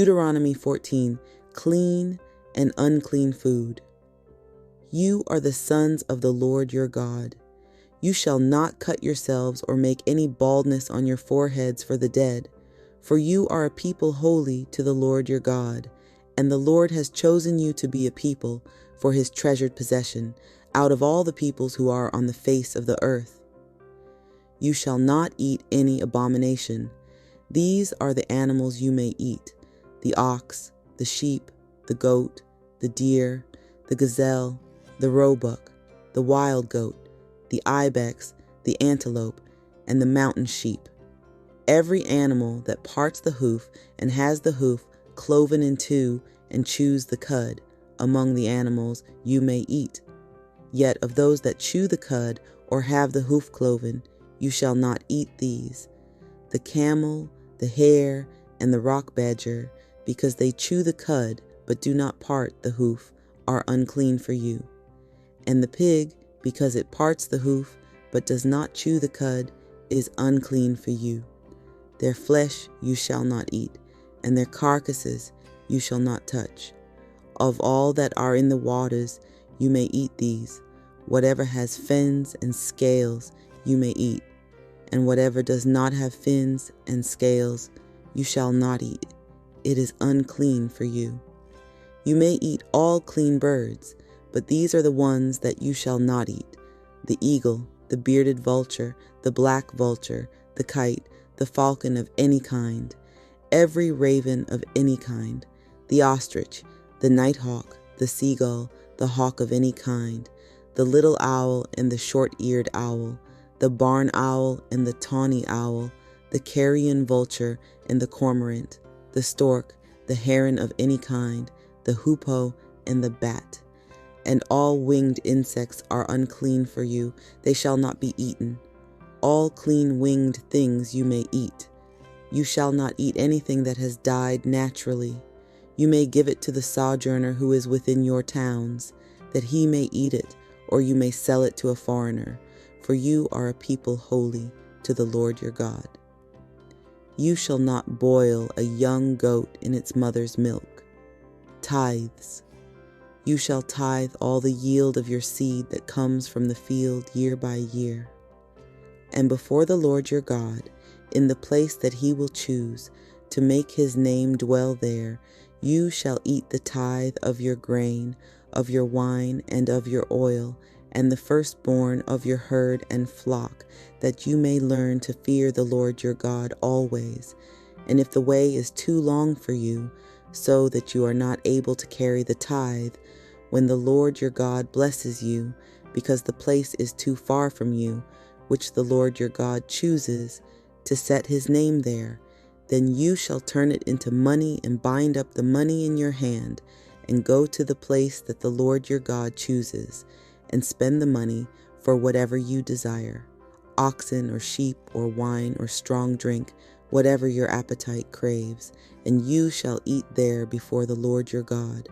Deuteronomy 14, clean and unclean food. You are the sons of the Lord your God. You shall not cut yourselves or make any baldness on your foreheads for the dead, for you are a people holy to the Lord your God, and the Lord has chosen you to be a people for his treasured possession out of all the peoples who are on the face of the earth. You shall not eat any abomination. These are the animals you may eat: the ox, the sheep, the goat, the deer, the gazelle, the roebuck, the wild goat, the ibex, the antelope, and the mountain sheep. Every animal that parts the hoof and has the hoof cloven in two and chews the cud, among the animals you may eat. Yet of those that chew the cud or have the hoof cloven, you shall not eat these: the camel, the hare, and the rock badger, because they chew the cud but do not part the hoof, are unclean for you. And the pig, because it parts the hoof but does not chew the cud, is unclean for you. Their flesh you shall not eat, and their carcasses you shall not touch. Of all that are in the waters you may eat these: whatever has fins and scales you may eat, and whatever does not have fins and scales you shall not eat. It is unclean for you. You may eat all clean birds, but these are the ones that you shall not eat: the eagle, the bearded vulture, the black vulture, the kite, the falcon of any kind, every raven of any kind, the ostrich, the nighthawk, the seagull, the hawk of any kind, the little owl and the short-eared owl, the barn owl and the tawny owl, the carrion vulture and the cormorant, the stork, the heron of any kind, the hoopoe and the bat. And all winged insects are unclean for you; they shall not be eaten. All clean winged things you may eat. You shall not eat anything that has died naturally. You may give it to the sojourner who is within your towns, that he may eat it, or you may sell it to a foreigner, for you are a people holy to the Lord your God. You shall not boil a young goat in its mother's milk. Tithes. You shall tithe all the yield of your seed that comes from the field year by year. And before the Lord your God, in the place that he will choose to make his name dwell there, you shall eat the tithe of your grain, of your wine, and of your oil, and the firstborn of your herd and flock, that you may learn to fear the Lord your God always. And if the way is too long for you, so that you are not able to carry the tithe, when the Lord your God blesses you, because the place is too far from you, which the Lord your God chooses to set his name there, then you shall turn it into money and bind up the money in your hand, and go to the place that the Lord your God chooses, and spend the money for whatever you desire: oxen or sheep or wine or strong drink, whatever your appetite craves. And you shall eat there before the Lord your God,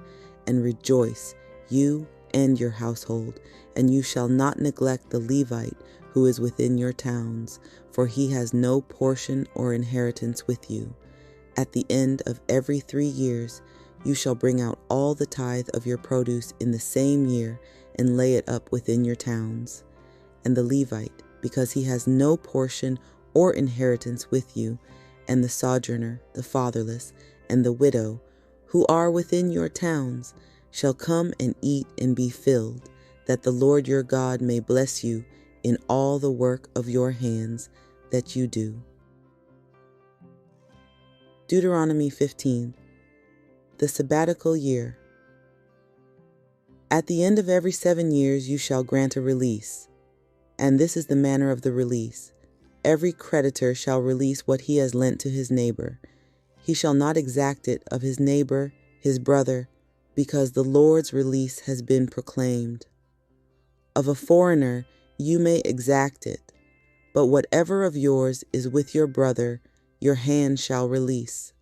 and rejoice, you and your household. And you shall not neglect the Levite who is within your towns, for he has no portion or inheritance with you. At the end of every 3 years you shall bring out all the tithe of your produce in the same year, and lay it up within your towns. And the Levite, because he has no portion or inheritance with you, and the sojourner, the fatherless, and the widow, who are within your towns, shall come and eat and be filled, that the Lord your God may bless you in all the work of your hands that you do. Deuteronomy 15. The sabbatical year. At the end of every 7 years you shall grant a release. And this is the manner of the release: every creditor shall release what he has lent to his neighbor. He shall not exact it of his neighbor, his brother, because the Lord's release has been proclaimed. Of a foreigner you may exact it, but whatever of yours is with your brother, your hand shall release.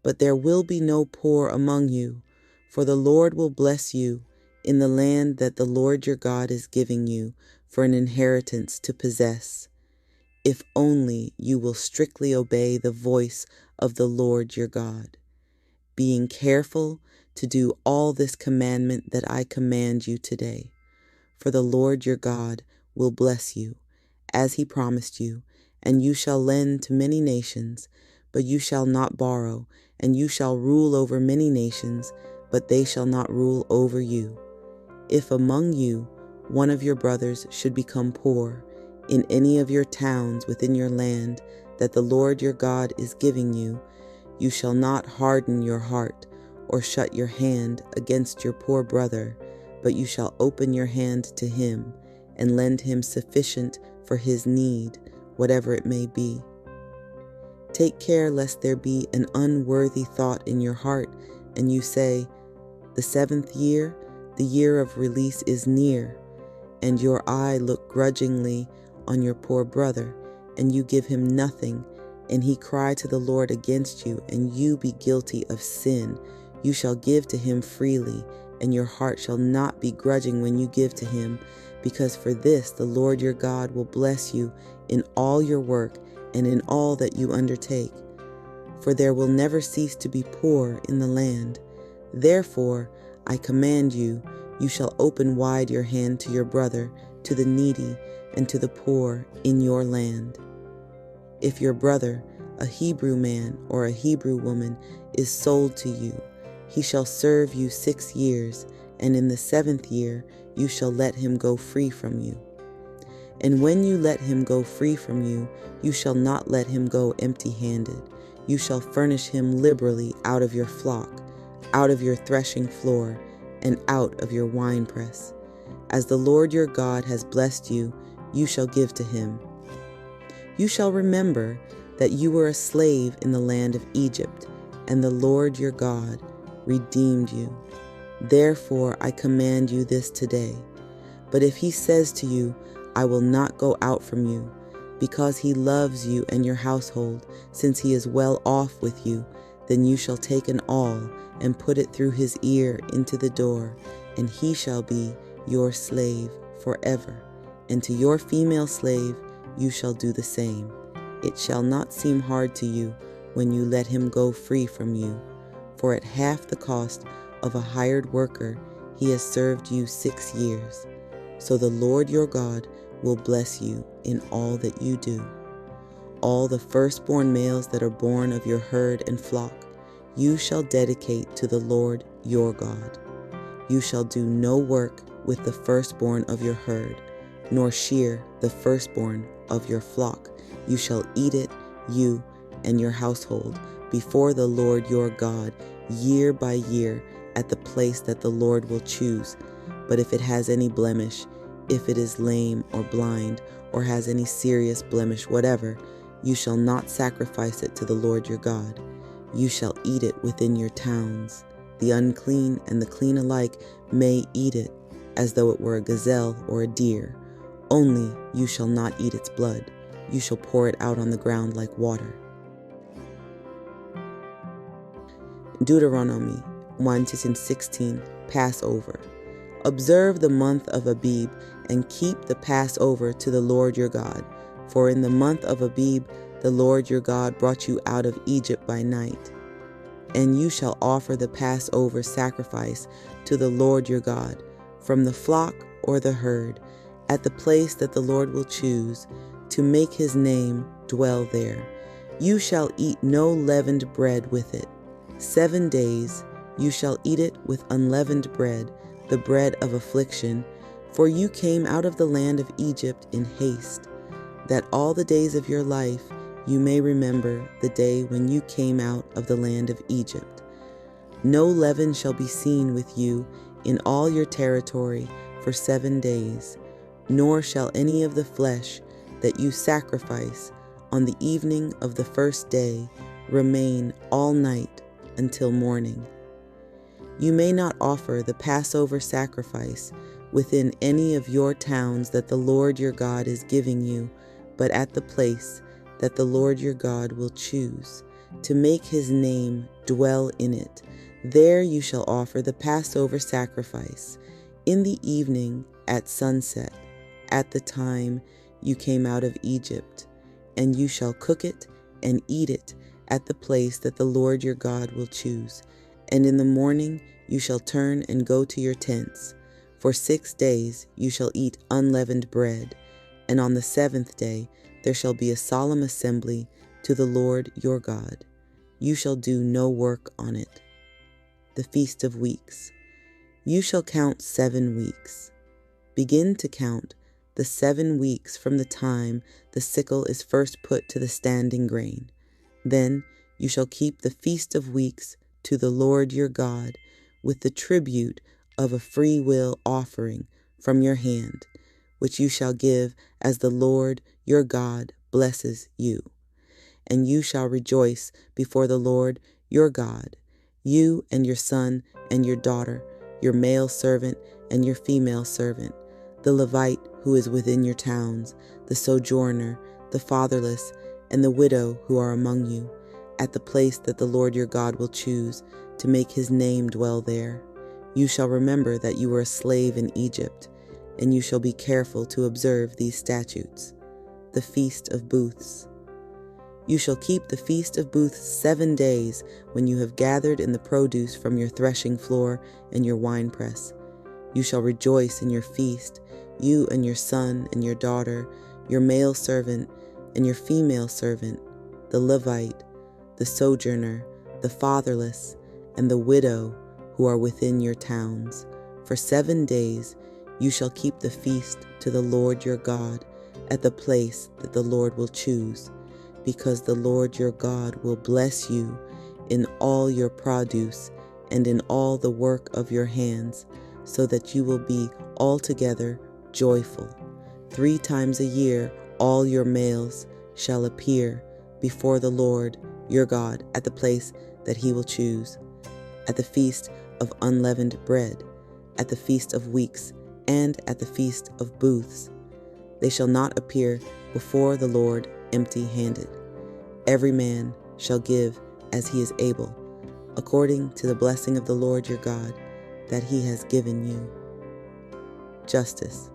But there will be no poor among you, for the Lord will bless you in the land that the Lord your God is giving you for an inheritance to possess, if only you will strictly obey the voice of the Lord your God. being careful to do all this commandment that I command you today. For the Lord your God will bless you, as he promised you, and you shall lend to many nations, but you shall not borrow, and you shall rule over many nations, but they shall not rule over you. If among you one of your brothers should become poor in any of your towns within your land that the Lord your God is giving you, you shall not harden your heart or shut your hand against your poor brother, but you shall open your hand to him and lend him sufficient for his need, whatever it may be. Take care lest there be an unworthy thought in your heart, and you say, "The 7th year, the year of release is near," and your eye look grudgingly on your poor brother, and you give him nothing, and he cry to the Lord against you, and you be guilty of sin. You shall give to him freely, and your heart shall not be grudging when you give to him, because for this the Lord your God will bless you in all your work and in all that you undertake. For there will never cease to be poor in the land. Therefore I command you, you shall open wide your hand to your brother, to the needy, and to the poor in your land. If your brother, a Hebrew man or a Hebrew woman, is sold to you, he shall serve you 6 years, and in the 7th year you shall let him go free from you. And when you let him go free from you, you shall not let him go empty-handed. You shall furnish him liberally out of your flock, out of your threshing floor, and out of your winepress. As the Lord your God has blessed you, you shall give to him. You shall remember that you were a slave in the land of Egypt, and the Lord your God redeemed you. Therefore I command you this today. But if he says to you, "I will not go out from you," because he loves you and your household, since he is well off with you, then you shall take an awl and put it through his ear into the door, and he shall be your slave forever. And to your female slave you shall do the same. It shall not seem hard to you when you let him go free from you, for at half the cost of a hired worker he has served you 6 years. So the Lord your God will bless you in all that you do. All the firstborn males that are born of your herd and flock you shall dedicate to the Lord your God. You shall do no work with the firstborn of your herd, nor shear the firstborn of your flock. You shall eat it, you and your household, before the Lord your God, year by year, at the place that the Lord will choose. But if it has any blemish, if it is lame or blind, or has any serious blemish whatever, you shall not sacrifice it to the Lord your God. You shall eat it within your towns. The unclean and the clean alike may eat it, as though it were a gazelle or a deer. Only you shall not eat its blood. You shall pour it out on the ground like water. Deuteronomy 1-16, Passover. Observe the month of Abib, and keep the Passover to the Lord your God. For in the month of Abib the Lord your God brought you out of Egypt by night. And you shall offer the Passover sacrifice to the Lord your God, from the flock or the herd, at the place that the Lord will choose, to make his name dwell there. You shall eat no leavened bread with it. 7 days you shall eat it with unleavened bread, the bread of affliction, for you came out of the land of Egypt in haste, that all the days of your life you may remember the day when you came out of the land of Egypt. No leaven shall be seen with you in all your territory for 7 days, nor shall any of the flesh that you sacrifice on the evening of the first day remain all night until morning. You may not offer the Passover sacrifice within any of your towns that the Lord your God is giving you, but at the place that the Lord your God will choose, to make his name dwell in it. There you shall offer the Passover sacrifice in the evening at sunset, at the time you came out of Egypt, and you shall cook it and eat it at the place that the Lord your God will choose, And in the morning you shall turn and go to your tents. For 6 days you shall eat unleavened bread, and on the 7th day there shall be a solemn assembly to the Lord your God. You shall do no work on it. The Feast of Weeks. You shall count 7 weeks. Begin to count the 7 weeks from the time the sickle is first put to the standing grain. Then you shall keep the Feast of Weeks to the Lord your God with the tribute of a free will offering from your hand, which you shall give as the Lord your God blesses you. And you shall rejoice before the Lord your God, you and your son and your daughter, your male servant and your female servant, the Levite who is within your towns, the sojourner, the fatherless, and the widow who are among you, at the place that the Lord your God will choose to make his name dwell there. You shall remember that you were a slave in Egypt, and you shall be careful to observe these statutes. The Feast of Booths. You shall keep the Feast of Booths 7 days when you have gathered in the produce from your threshing floor and your winepress. You shall rejoice in your feast, you and your son and your daughter, your male servant and your female servant, the Levite, the sojourner, the fatherless, and the widow who are within your towns. For 7 days you shall keep the feast to the Lord your God at the place that the Lord will choose, because the Lord your God will bless you in all your produce and in all the work of your hands, so that you will be altogether joyful. 3 times a year all your males shall appear before the Lord your God at the place that he will choose, at the Feast of Unleavened Bread, at the Feast of Weeks, and at the Feast of Booths. They shall not appear before the Lord empty-handed. Every man shall give as he is able, according to the blessing of the Lord your God that he has given you. Justice.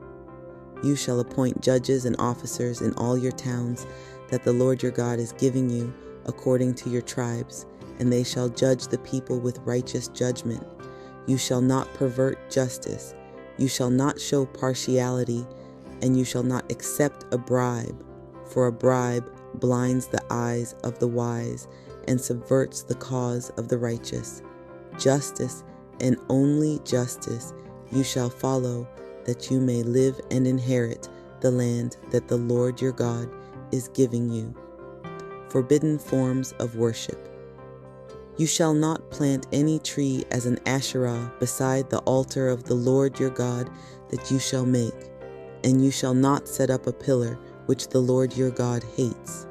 You shall appoint judges and officers in all your towns that the Lord your God is giving you according to your tribes, and they shall judge the people with righteous judgment. You shall not pervert justice. You shall not show partiality, and you shall not accept a bribe, for a bribe blinds the eyes of the wise and subverts the cause of the righteous. Justice and only justice you shall follow, that you may live and inherit the land that the Lord your God is giving you. Forbidden forms of worship. You shall not plant any tree as an Asherah beside the altar of the Lord your God that you shall make, and you shall not set up a pillar which the Lord your God hates.